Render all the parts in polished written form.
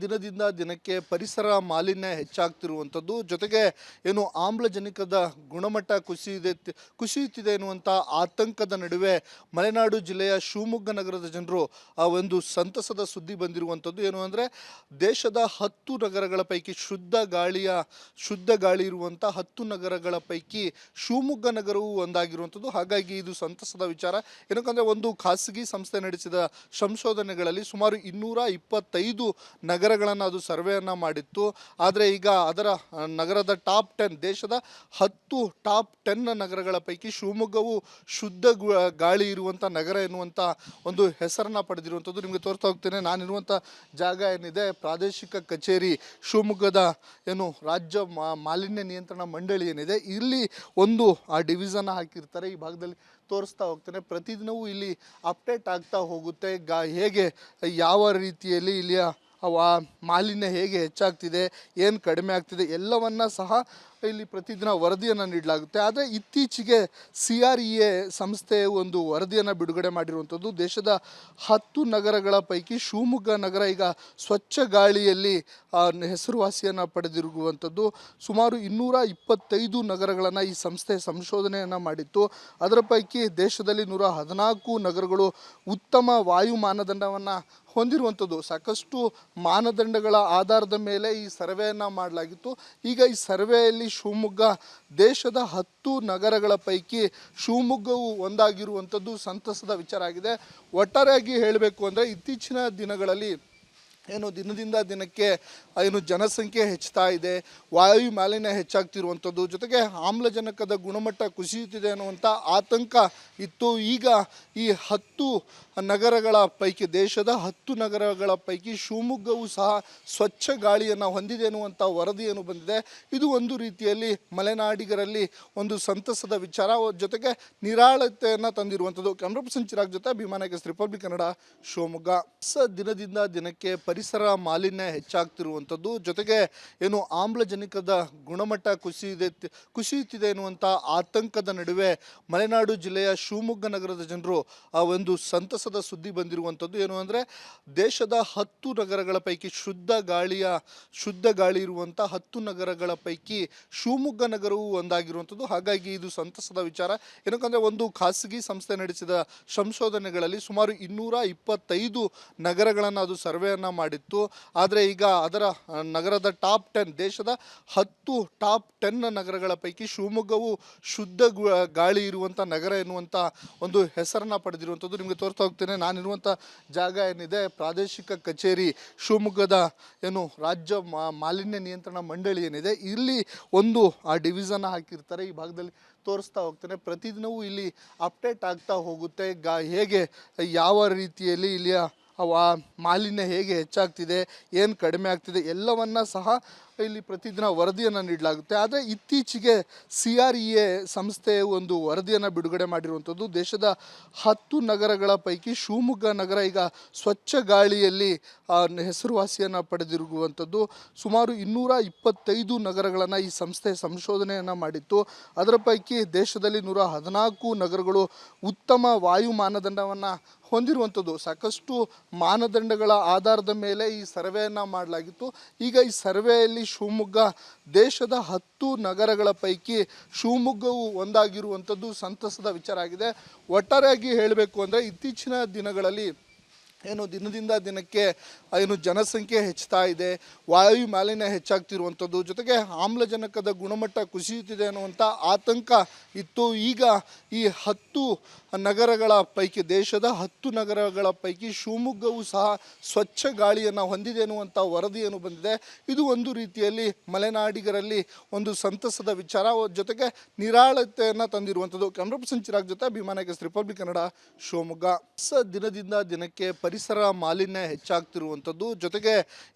ದಿನದಿಂದ ದಿನಕ್ಕೆ ಪರಿಸರ ಮಾಲಿನ್ಯ ಹೆಚ್ಚಾಗ್ತಿರುವಂಥದ್ದು, ಜೊತೆಗೆ ಏನು ಆಮ್ಲಜನಕದ ಗುಣಮಟ್ಟ ಕುಸಿಯುತ್ತಿದೆ ಎನ್ನುವಂಥ ಆತಂಕದ ನಡುವೆ ಮಲೆನಾಡು ಜಿಲ್ಲೆಯ ಶಿವಮೊಗ್ಗ ನಗರದ ಜನರು ಒಂದು ಸಂತಸದ ಸುದ್ದಿ ಬಂದಿರುವಂಥದ್ದು. ಏನು ಅಂದರೆ, ದೇಶದ 10 ನಗರಗಳ ಪೈಕಿ ಶುದ್ಧ ಗಾಳಿ ಇರುವಂಥ 10 ನಗರಗಳ ಪೈಕಿ ಶಿವಮೊಗ್ಗ ನಗರವು ಒಂದಾಗಿರುವಂಥದ್ದು. ಹಾಗಾಗಿ ಇದು ಸಂತಸದ ವಿಚಾರ. ಏನಕ್ಕಂದರೆ, ಒಂದು ಖಾಸಗಿ ಸಂಸ್ಥೆ ನಡೆಸಿದ ಸಂಶೋಧನೆಗಳಲ್ಲಿ ಸುಮಾರು 225 ನಗರಗಳನ್ನು ಅದು ಸರ್ವೆಯನ್ನು ಮಾಡಿತ್ತು. ಆದರೆ ಈಗ ಅದರ ನಗರದ ಟಾಪ್ 10, ದೇಶದ 10 ಟಾಪ್ 10 ನಗರಗಳ ಪೈಕಿ ಶಿವಮೊಗ್ಗವು ಶುದ್ಧ ಗಾಳಿ ಇರುವಂಥ ನಗರ ಎನ್ನುವಂಥ ಒಂದು ಹೆಸರನ್ನು ಪಡೆದಿರುವಂಥದ್ದು. ನಿಮಗೆ ತೋರಿಸ್ತಾ ಹೋಗ್ತೇನೆ. ನಾನಿರುವಂಥ ಜಾಗ ಏನಿದೆ, ಪ್ರಾದೇಶಿಕ ಕಚೇರಿ ಶಿವಮೊಗ್ಗದ ರಾಜ್ಯ ಮಾಲಿನ್ಯ ನಿಯಂತ್ರಣ ಮಂಡಳಿ ಏನಿದೆ, ಇಲ್ಲಿ ಒಂದು ಡಿವಿಷನ್ ಹಾಕಿರ್ತಾರೆ. ಈ ಭಾಗದಲ್ಲಿ ತೋರಿಸ್ತಾ ಹೋಗ್ತೇನೆ. ಪ್ರತಿದಿನವೂ ಇಲ್ಲಿ ಅಪ್ಡೇಟ್ ಆಗ್ತಾ ಹೋಗುತ್ತೆ. ಹೇಗೆ ಯಾವ ರೀತಿಯಲ್ಲಿ ಇಲ್ಲಿಯ ಮಾಲಿನ್ಯ ಹೇಗೆ ಹೆಚ್ಚಾಗ್ತಿದೆ, ಏನು ಕಡಿಮೆ ಆಗ್ತಿದೆ, ಎಲ್ಲವನ್ನ ಸಹ ಇಲ್ಲಿ ಪ್ರತಿದಿನ ವರದಿಯನ್ನು ನೀಡಲಾಗುತ್ತೆ. ಆದರೆ ಇತ್ತೀಚೆಗೆ CREA ಸಂಸ್ಥೆ ಒಂದು ವರದಿಯನ್ನು ಬಿಡುಗಡೆ ಮಾಡಿರುವಂಥದ್ದು. ದೇಶದ 10 ನಗರಗಳ ಪೈಕಿ ಶಿವಮೊಗ್ಗ ನಗರ ಈಗ ಸ್ವಚ್ಛ ಗಾಳಿಯಲ್ಲಿ ಹೆಸರುವಾಸಿಯನ್ನು ಪಡೆದಿರುವಂಥದ್ದು. ಸುಮಾರು 225 ನಗರಗಳನ್ನು ಈ ಸಂಸ್ಥೆ ಸಂಶೋಧನೆಯನ್ನು ಮಾಡಿತ್ತು. ಅದರ ಪೈಕಿ ದೇಶದಲ್ಲಿ 114 ನಗರಗಳು ಉತ್ತಮ ವಾಯು ಮಾನದಂಡವನ್ನು ಹೊಂದಿರುವಂಥದ್ದು. ಸಾಕಷ್ಟು ಮಾನದಂಡಗಳ ಆಧಾರದ ಮೇಲೆ ಈ ಸರ್ವೆಯನ್ನು ಮಾಡಲಾಗಿತ್ತು. ಈಗ ಈ ಸರ್ವೆಯಲ್ಲಿ ಶಿವಮೊಗ್ಗ ದೇಶದ 10 ನಗರಗಳ ಪೈಕಿ ಶಿವಮೊಗ್ಗವು ಒಂದಾಗಿರುವಂಥದ್ದು ಸಂತಸದ ವಿಚಾರ ಆಗಿದೆ. ಒಟ್ಟಾರೆಯಾಗಿ ಹೇಳಬೇಕು ಅಂದರೆ, ಇತ್ತೀಚಿನ ದಿನಗಳಲ್ಲಿ ದಿನದಿಂದ ದಿನಕ್ಕೆ ಜನಸಂಖ್ಯೆ ಹೆಚ್ಚುತ್ತಾ ಇದೆ, ವಾಯು ಮಾಲಿನ್ಯ ಹೆಚ್ಚಾಗ್ತಿರುವಂಥದ್ದು, ಜೊತೆಗೆ ಆಮ್ಲಜನಕದ ಗುಣಮಟ್ಟ ಕುಸಿಯುತ್ತಿದೆ ಅನ್ನುವಂಥ ಆತಂಕ ಇತ್ತು. ಈಗ ಈ 10 ನಗರಗಳ ಪೈಕಿ, ದೇಶದ 10 ನಗರಗಳ ಪೈಕಿ ಶಿವಮೊಗ್ಗವು ಸಹ ಸ್ವಚ್ಛ ಗಾಳಿಯನ್ನು ಹೊಂದಿದೆ ಎನ್ನುವಂಥ ವರದಿಯನ್ನು ಬಂದಿದೆ. ಇದು ಒಂದು ರೀತಿಯಲ್ಲಿ ಮಲೆನಾಡಿಗರಲ್ಲಿ ಒಂದು ಸಂತಸದ ವಿಚಾರ, ಜೊತೆಗೆ ನಿರಾಳತೆಯನ್ನು ತಂದಿರುವಂಥದ್ದು. ಕ್ಯಾಮ್ರಾ ಪರ್ಸನ್ ಚಿರಾಗ್ ಜೊತೆ ಅಭಿಮಾನ ರಿಪಬ್ಲಿಕ್ ಕನ್ನಡ, ಶಿವಮೊಗ್ಗ. ದಿನದಿಂದ ದಿನಕ್ಕೆ ಪರಿಸರ ಮಾಲಿನ್ಯ ಹೆಚ್ಚಾಗ್ತಿರುವಂಥದ್ದು, ಜೊತೆಗೆ ಆಮ್ಲಜನಕದ ಗುಣಮಟ್ಟ ಕುಸಿಯುತ್ತಿದೆ ಎನ್ನುವಂಥ ಆತಂಕದ ನಡುವೆ ಮಲೆನಾಡು ಜಿಲ್ಲೆಯ ಶಿವಮೊಗ್ಗ ನಗರದ ಜನರು ಒಂದು ಸಂತಸದ ಸುದ್ದಿ ಬಂದಿರುವಂಥದ್ದು. ಏನು ಅಂದರೆ, ದೇಶದ 10 ನಗರಗಳ ಪೈಕಿ ಶುದ್ಧ ಗಾಳಿ ಇರುವಂಥ 10 ನಗರಗಳ ಪೈಕಿ ಶಿವಮೊಗ್ಗ ನಗರವು ಒಂದಾಗಿರುವಂಥದ್ದು. ಹಾಗಾಗಿ ಇದು ಸಂತಸದ ವಿಚಾರ. ಏನಕ್ಕಂದರೆ, ಒಂದು ಖಾಸಗಿ ಸಂಸ್ಥೆ ನಡೆಸಿದ ಸಂಶೋಧನೆಗಳಲ್ಲಿ ಸುಮಾರು 225 ನಗರಗಳನ್ನು ಅದು ಸರ್ವೆಯನ್ನು ಮಾಡಿತ್ತು. ಆದರೆ ಈಗ ಅದರ ನಗರದ ಟಾಪ್ 10, ದೇಶದ 10 ಟಾಪ್ 10 ನಗರಗಳ ಪೈಕಿ ಶಿವಮೊಗ್ಗವು ಶುದ್ಧ ಗಾಳಿ ಇರುವಂಥ ನಗರ ಎನ್ನುವಂಥ ಒಂದು ಹೆಸರನ್ನು ಪಡೆದಿರುವಂಥದ್ದು. ನಿಮಗೆ ತೋರಿಸ್ತಾ ಹೋಗ್ತೇನೆ. ನಾನಿರುವಂಥ ಜಾಗ ಏನಿದೆ, ಪ್ರಾದೇಶಿಕ ಕಚೇರಿ ಶಿವಮೊಗ್ಗದ ರಾಜ್ಯ ಮಾಲಿನ್ಯ ನಿಯಂತ್ರಣ ಮಂಡಳಿ ಏನಿದೆ, ಇಲ್ಲಿ ಒಂದು ಡಿವಿಷನ್ ಹಾಕಿರ್ತಾರೆ. ಈ ಭಾಗದಲ್ಲಿ ತೋರಿಸ್ತಾ ಹೋಗ್ತೇನೆ. ಪ್ರತಿದಿನವೂ ಇಲ್ಲಿ ಅಪ್ಡೇಟ್ ಆಗ್ತಾ ಹೋಗುತ್ತೆ. ಹೇಗೆ ಯಾವ ರೀತಿಯಲ್ಲಿ ಇಲ್ಲಿಯ ಮಾಲಿನ್ಯ ಹೇಗೆ ಹೆಚ್ಚಾಗ್ತಿದೆ, ಏನು ಕಡಿಮೆ ಆಗ್ತಿದೆ, ಎಲ್ಲವನ್ನ ಸಹ ಇಲ್ಲಿ ಪ್ರತಿದಿನ ವರದಿಯನ್ನು ನೀಡಲಾಗುತ್ತೆ. ಆದರೆ ಇತ್ತೀಚೆಗೆ CREA ಸಂಸ್ಥೆ ಒಂದು ವರದಿಯನ್ನು ಬಿಡುಗಡೆ ಮಾಡಿರುವಂಥದ್ದು. ದೇಶದ 10 ನಗರಗಳ ಪೈಕಿ ಶಿವಮೊಗ್ಗ ನಗರ ಈಗ ಸ್ವಚ್ಛ ಗಾಳಿಯಲ್ಲಿ ಹೆಸರುವಾಸಿಯನ್ನು ಪಡೆದಿರುವಂಥದ್ದು. ಸುಮಾರು 225 ನಗರಗಳನ್ನು ಈ ಸಂಸ್ಥೆ ಸಂಶೋಧನೆಯನ್ನು ಮಾಡಿತ್ತು. ಅದರ ಪೈಕಿ ದೇಶದಲ್ಲಿ 114 ನಗರಗಳು ಉತ್ತಮ ವಾಯು ಮಾನದಂಡವನ್ನು ಹೊಂದಿರುವಂಥದ್ದು. ಸಾಕಷ್ಟು ಮಾನದಂಡಗಳ ಆಧಾರದ ಮೇಲೆ ಈ ಸರ್ವೆಯನ್ನು ಮಾಡಲಾಗಿತ್ತು. ಈಗ ಈ ಸರ್ವೆಯಲ್ಲಿ ಶಿವಮೊಗ್ಗ ದೇಶದ 10 ನಗರಗಳ ಪೈಕಿ ಶಿವಮೊಗ್ಗವು ಒಂದಾಗಿರುವಂಥದ್ದು ಸಂತಸದ ವಿಚಾರ ಆಗಿದೆ. ಒಟ್ಟಾರೆಯಾಗಿ ಹೇಳಬೇಕು ಅಂದರೆ, ಇತ್ತೀಚಿನ ದಿನಗಳಲ್ಲಿ ದಿನದಿಂದ ದಿನಕ್ಕೆ ಜನಸಂಖ್ಯೆ ಹೆಚ್ಚುತ್ತಾ ಇದೆ, ವಾಯು ಮಾಲಿನ್ಯ ಹೆಚ್ಚಾಗ್ತಿರುವಂಥದ್ದು, ಜೊತೆಗೆ ಆಮ್ಲಜನಕದ ಗುಣಮಟ್ಟ ಕುಸಿಯುತ್ತಿದೆ ಅನ್ನುವಂಥ ಆತಂಕ ಇತ್ತು. ಈಗ ಈ 10 ನಗರಗಳ ಪೈಕಿ, ದೇಶದ 10 ನಗರಗಳ ಪೈಕಿ ಶಿವಮೊಗ್ಗವು ಸಹ ಸ್ವಚ್ಛ ಗಾಳಿಯನ್ನು ಹೊಂದಿದೆ ಎನ್ನುವಂಥ ವರದಿಯನ್ನು ಬಂದಿದೆ. ಇದು ಒಂದು ರೀತಿಯಲ್ಲಿ ಮಲೆನಾಡಿಗರಲ್ಲಿ ಒಂದು ಸಂತಸದ ವಿಚಾರ, ಜೊತೆಗೆ ನಿರಾಳತೆಯನ್ನು ತಂದಿರುವಂಥದ್ದು. ಕ್ಯಾಮ್ರಾ ಪರ್ಸನ್ ಚಿರಾಗ್ ಜೊತೆ ಅಭಿಮಾನ ರಿಪಬ್ಲಿಕ್ ಕನ್ನಡ, ಶಿವಮೊಗ್ಗ. ದಿನದಿಂದ ದಿನಕ್ಕೆ ಪರಿಸರ ಮಾಲಿನ್ಯ ಹೆಚ್ಚಾಗ್ತಿರುವಂಥದ್ದು, ಜೊತೆಗೆ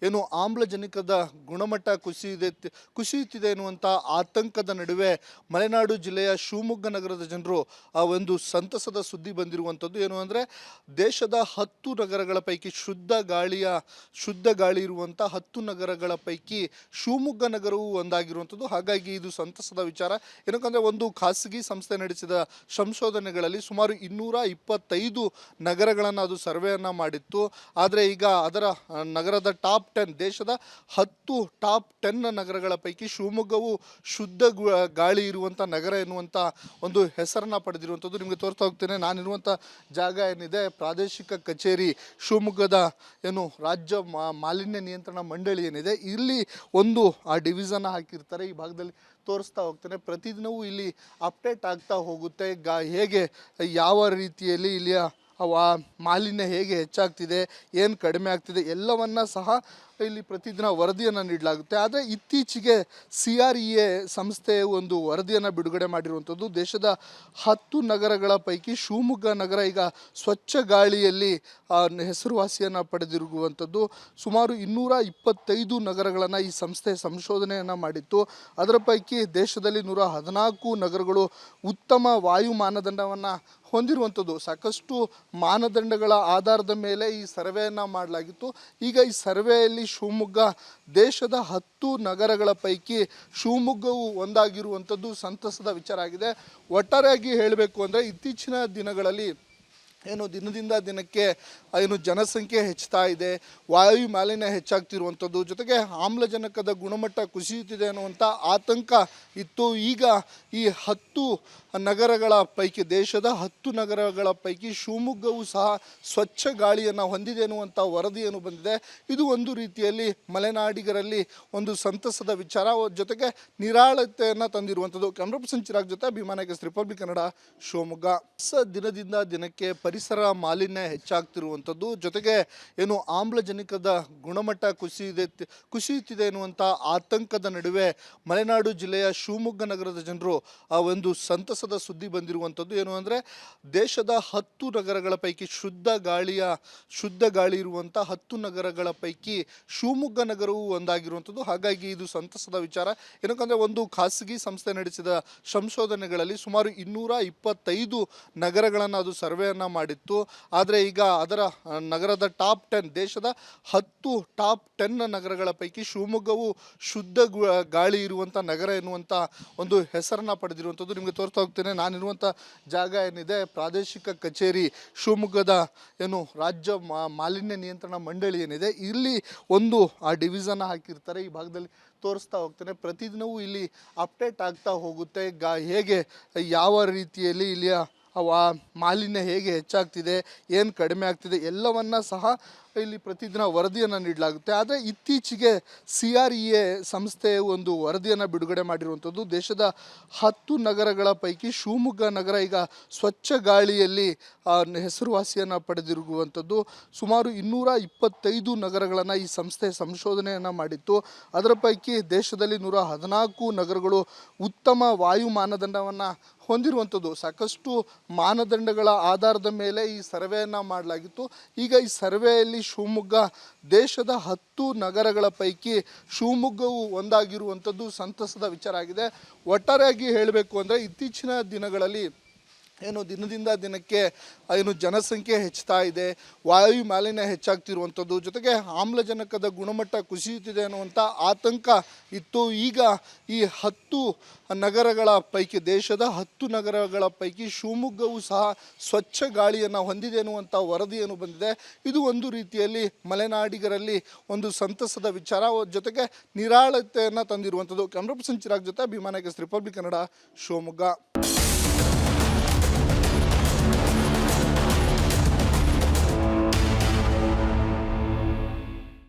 ಆಮ್ಲಜನಕದ ಗುಣಮಟ್ಟ ಕುಸಿಯುತ್ತಿದೆ ಎನ್ನುವಂಥ ಆತಂಕದ ನಡುವೆ ಮಲೆನಾಡು ಜಿಲ್ಲೆಯ ಶಿವಮೊಗ್ಗ ನಗರದ ಜನರು ಒಂದು ಸಂತಸದ ಸಂತಸದ ಸುದ್ದಿ ಬಂದಿರುವಂಥದ್ದು. ಏನು ಅಂದರೆ ದೇಶದ 10 ನಗರಗಳ ಪೈಕಿ ಶುದ್ಧ ಗಾಳಿ ಇರುವಂಥ 10 ನಗರಗಳ ಪೈಕಿ ಶಿವಮೊಗ್ಗ ನಗರವು ಒಂದಾಗಿರುವಂಥದ್ದು. ಹಾಗಾಗಿ ಇದು ಸಂತಸದ ವಿಚಾರ. ಏನಕ್ಕಂದರೆ ಒಂದು ಖಾಸಗಿ ಸಂಸ್ಥೆ ನಡೆಸಿದ ಸಂಶೋಧನೆಗಳಲ್ಲಿ ಸುಮಾರು 225 ನಗರಗಳನ್ನು ಅದು ಸರ್ವೆಯನ್ನು ಮಾಡಿತ್ತು. ಆದರೆ ಈಗ ಅದರ ನಗರದ ಟಾಪ್ 10 ದೇಶದ 10 ಟಾಪ್ 10 ನಗರಗಳ ಪೈಕಿ ಶಿವಮೊಗ್ಗವು ಶುದ್ಧ ಗಾಳಿ ಇರುವಂಥ ನಗರ ಎನ್ನುವಂಥ ಒಂದು ಹೆಸರನ್ನು ಪಡೆದಿರುವಂಥದ್ದು. ನಿಮಗೆ ತೋರಿಸ್ತಾ ಹೋಗ್ತೇನೆ. ನಾನಿರುವಂಥ ಜಾಗ ಏನಿದೆ ಪ್ರಾದೇಶಿಕ ಕಚೇರಿ ಶಿವಮೊಗ್ಗದ ರಾಜ್ಯ ಮಾಲಿನ್ಯ ನಿಯಂತ್ರಣ ಮಂಡಳಿ ಏನಿದೆ, ಇಲ್ಲಿ ಒಂದು ಆ ಡಿವಿಷನ್ ಹಾಕಿರ್ತಾರೆ. ಈ ಭಾಗದಲ್ಲಿ ತೋರಿಸ್ತಾ ಹೋಗ್ತೇನೆ. ಪ್ರತಿದಿನವೂ ಇಲ್ಲಿ ಅಪ್ಡೇಟ್ ಆಗ್ತಾ ಹೋಗುತ್ತೆ. ಹೇಗೆ ಯಾವ ರೀತಿಯಲ್ಲಿ ಇಲ್ಲಿಯ ಮಾಲಿನ್ಯ ಹೇಗೆ ಹೆಚ್ಚಾಗ್ತಿದೆ, ಏನು ಕಡಿಮೆ ಆಗ್ತಿದೆ ಎಲ್ಲವನ್ನ ಸಹ ಇಲ್ಲಿ ಪ್ರತಿದಿನ ವರದಿಯನ್ನು ನೀಡಲಾಗುತ್ತೆ. ಆದರೆ ಇತ್ತೀಚೆಗೆ CREA ಸಂಸ್ಥೆ ಒಂದು ವರದಿಯನ್ನು ಬಿಡುಗಡೆ ಮಾಡಿರುವಂಥದ್ದು. ದೇಶದ 10 ನಗರಗಳ ಪೈಕಿ ಶಿವಮೊಗ್ಗ ನಗರ ಈಗ ಸ್ವಚ್ಛ ಗಾಳಿಯಲ್ಲಿ ಹೆಸರುವಾಸಿಯನ್ನು ಪಡೆದಿರುವಂಥದ್ದು. ಸುಮಾರು 225 ನಗರಗಳನ್ನು ಈ ಸಂಸ್ಥೆ ಸಂಶೋಧನೆಯನ್ನು ಮಾಡಿತ್ತು. ಅದರ ಪೈಕಿ ದೇಶದಲ್ಲಿ 114 ನಗರಗಳು ಉತ್ತಮ ವಾಯು ಮಾನದಂಡವನ್ನು ಹೊಂದಿರುವಂಥದ್ದು. ಸಾಕಷ್ಟು ಮಾನದಂಡಗಳ ಆಧಾರದ ಮೇಲೆ ಈ ಸರ್ವೆಯನ್ನು ಮಾಡಲಾಗಿತ್ತು. ಈಗ ಈ ಸರ್ವೆಯಲ್ಲಿ ಶಿವಮೊಗ್ಗ ದೇಶದ 10 ನಗರಗಳ ಪೈಕಿ ಶಿವಮೊಗ್ಗವು ಒಂದಾಗಿರುವಂಥದ್ದು ಸಂತಸದ ವಿಚಾರ ಆಗಿದೆ. ಒಟ್ಟಾರೆಯಾಗಿ ಹೇಳಬೇಕು ಅಂದರೆ ಇತ್ತೀಚಿನ ದಿನಗಳಲ್ಲಿ ದಿನದಿಂದ ದಿನಕ್ಕೆ ಜನಸಂಖ್ಯೆ ಹೆಚ್ಚುತ್ತಾ ಇದೆ, ವಾಯು ಮಾಲಿನ್ಯ ಹೆಚ್ಚಾಗ್ತಿರುವಂಥದ್ದು, ಜೊತೆಗೆ ಆಮ್ಲಜನಕದ ಗುಣಮಟ್ಟ ಕುಸಿಯುತ್ತಿದೆ ಅನ್ನುವಂಥ ಆತಂಕ ಇತ್ತು. ಈಗ ಈ 10 ನಗರಗಳ ಪೈಕಿ ದೇಶದ 10 ನಗರಗಳ ಪೈಕಿ ಶಿವಮೊಗ್ಗವು ಸಹ ಸ್ವಚ್ಛ ಗಾಳಿಯನ್ನು ಹೊಂದಿದೆ ಅನ್ನುವಂಥ ವರದಿಯನ್ನು ಬಂದಿದೆ. ಇದು ಒಂದು ರೀತಿಯಲ್ಲಿ ಮಲೆನಾಡಿಗರಲ್ಲಿ ಒಂದು ಸಂತಸದ ವಿಚಾರ, ಜೊತೆಗೆ ನಿರಾಳತೆಯನ್ನು ತಂದಿರುವಂಥದ್ದು. ಕ್ಯಾಮ್ರಾ ಪರ್ಸನ್ ಚಿರಾಗ್ ಜೊತೆ ಅಭಿಮಾನಕ್ಕೆ ರಿಪಬ್ಲಿಕ್ ಕನ್ನಡ, ಶಿವಮೊಗ್ಗ. ದಿನದಿಂದ ದಿನಕ್ಕೆ ಪರಿಸರ ಮಾಲಿನ್ಯ ಹೆಚ್ಚಾಗ್ತಿರುವಂಥದ್ದು, ಜೊತೆಗೆ ಆಮ್ಲಜನಕದ ಗುಣಮಟ್ಟ ಕುಸಿಯುತ್ತಿದೆ ಎನ್ನುವಂಥ ಆತಂಕದ ನಡುವೆ ಮಲೆನಾಡು ಜಿಲ್ಲೆಯ ಶಿವಮೊಗ್ಗ ನಗರದ ಜನರು ಒಂದು ಸಂತಸದ ಸುದ್ದಿ ಬಂದಿರುವಂಥದ್ದು. ಏನು ಅಂದರೆ ದೇಶದ 10 ನಗರಗಳ ಪೈಕಿ ಶುದ್ಧ ಗಾಳಿ ಇರುವಂಥ 10 ನಗರಗಳ ಪೈಕಿ ಶಿವಮೊಗ್ಗ ನಗರವು ಒಂದಾಗಿರುವಂಥದ್ದು. ಹಾಗಾಗಿ ಇದು ಸಂತಸದ ವಿಚಾರ. ಏನಕ್ಕಂದರೆ ಒಂದು ಖಾಸಗಿ ಸಂಸ್ಥೆ ನಡೆಸಿದ ಸಂಶೋಧನೆಗಳಲ್ಲಿ ಸುಮಾರು 225 ನಗರಗಳನ್ನು ಅದು ಸರ್ವೆಯನ್ನು ಮಾಡಿತ್ತು. ಆದರೆ ಈಗ ಅದರ ನಗರದ ಟಾಪ್ 10 ದೇಶದ 10 ಟಾಪ್ 10 ನಗರಗಳ ಪೈಕಿ ಶಿವಮೊಗ್ಗವು ಶುದ್ಧ ಗಾಳಿ ಇರುವಂಥ ನಗರ ಎನ್ನುವಂಥ ಒಂದು ಹೆಸರನ್ನು ಪಡೆದಿರುವಂಥದ್ದು. ನಿಮಗೆ ತೋರಿಸ್ತಾ ಹೋಗ್ತೇನೆ. ನಾನಿರುವಂಥ ಜಾಗ ಏನಿದೆ ಪ್ರಾದೇಶಿಕ ಕಚೇರಿ ಶಿವಮೊಗ್ಗದ ರಾಜ್ಯ ಮಾಲಿನ್ಯ ನಿಯಂತ್ರಣ ಮಂಡಳಿ ಏನಿದೆ, ಇಲ್ಲಿ ಒಂದು ಆ ಡಿವಿಷನ್ ಹಾಕಿರ್ತಾರೆ. ಈ ಭಾಗದಲ್ಲಿ ತೋರಿಸ್ತಾ ಹೋಗ್ತೇನೆ. ಪ್ರತಿದಿನವೂ ಇಲ್ಲಿ ಅಪ್ಡೇಟ್ ಆಗ್ತಾ ಹೋಗುತ್ತೆ. ಹೇಗೆ ಯಾವ ರೀತಿಯಲ್ಲಿ ಇಲ್ಲಿಯ ಮಾಲಿನ್ಯ ಹೇಗೆ ಹೆಚ್ಚಾಗ್ತಿದೆ, ಏನು ಕಡಿಮೆ ಆಗ್ತಿದೆ ಎಲ್ಲವನ್ನ ಸಹ ಇಲ್ಲಿ ಪ್ರತಿದಿನ ವರದಿಯನ್ನು ನೀಡಲಾಗುತ್ತೆ. ಆದರೆ ಇತ್ತೀಚೆಗೆ CREA ಸಂಸ್ಥೆ ಒಂದು ವರದಿಯನ್ನು ಬಿಡುಗಡೆ ಮಾಡಿರುವಂಥದ್ದು. ದೇಶದ 10 ನಗರಗಳ ಪೈಕಿ ಶಿವಮೊಗ್ಗ ನಗರ ಈಗ ಸ್ವಚ್ಛ ಗಾಳಿಯಲ್ಲಿ ಹೆಸರುವಾಸಿಯನ್ನು ಪಡೆದಿರುವಂಥದ್ದು. ಸುಮಾರು 225 ನಗರಗಳನ್ನು ಈ ಸಂಸ್ಥೆ ಸಂಶೋಧನೆಯನ್ನು ಮಾಡಿತ್ತು. ಅದರ ಪೈಕಿ ದೇಶದಲ್ಲಿ 114 ನಗರಗಳು ಉತ್ತಮ ವಾಯು ಮಾನದಂಡವನ್ನು ಹೊಂದಿರುವಂಥದ್ದು. ಸಾಕಷ್ಟು ಮಾನದಂಡಗಳ ಆಧಾರದ ಮೇಲೆ ಈ ಸರ್ವೆಯನ್ನು ಮಾಡಲಾಗಿತ್ತು. ಈಗ ಈ ಸರ್ವೆಯಲ್ಲಿ ಶಿವಮೊಗ್ಗ ದೇಶದ 10 ನಗರಗಳ ಪೈಕಿ ಶಿವಮೊಗ್ಗವು ಒಂದಾಗಿರುವಂಥದ್ದು ಸಂತಸದ ವಿಚಾರ ಆಗಿದೆ. ಒಟ್ಟಾರೆಯಾಗಿ ಹೇಳಬೇಕು ಅಂದರೆ ಇತ್ತೀಚಿನ ದಿನಗಳಲ್ಲಿ ದಿನದಿಂದ ದಿನಕ್ಕೆ ಜನಸಂಖ್ಯೆ ಹೆಚ್ಚುತ್ತಾ ಇದೆ, ವಾಯು ಮಾಲಿನ್ಯ ಹೆಚ್ಚಾಗ್ತಿರುವಂಥದ್ದು, ಜೊತೆಗೆ ಆಮ್ಲಜನಕದ ಗುಣಮಟ್ಟ ಕುಸಿಯುತ್ತಿದೆ ಅನ್ನುವಂಥ ಆತಂಕ ಇತ್ತು. ಈಗ ಈ 10 ನಗರಗಳ ಪೈಕಿ ದೇಶದ 10 ನಗರಗಳ ಪೈಕಿ ಶಿವಮೊಗ್ಗವು ಸಹ ಸ್ವಚ್ಛ ಗಾಳಿಯನ್ನು ಹೊಂದಿದೆ ಅನ್ನುವಂಥ ವರದಿಯನ್ನು ಬಂದಿದೆ. ಇದು ಒಂದು ರೀತಿಯಲ್ಲಿ ಮಲೆನಾಡಿಗರಲ್ಲಿ ಒಂದು ಸಂತಸದ ವಿಚಾರ, ಜೊತೆಗೆ ನಿರಾಳತೆಯನ್ನು ತಂದಿರುವಂಥದ್ದು. ಕ್ಯಾಮ್ರಾ ಪರ್ಸನ್ ಚಿರಾಗ್ ಜೊತೆ ಅಭಿಮಾನಕ್ಕೆ ರಿಪಬ್ಲಿಕ್ ಕನ್ನಡ, ಶಿವಮೊಗ್ಗ.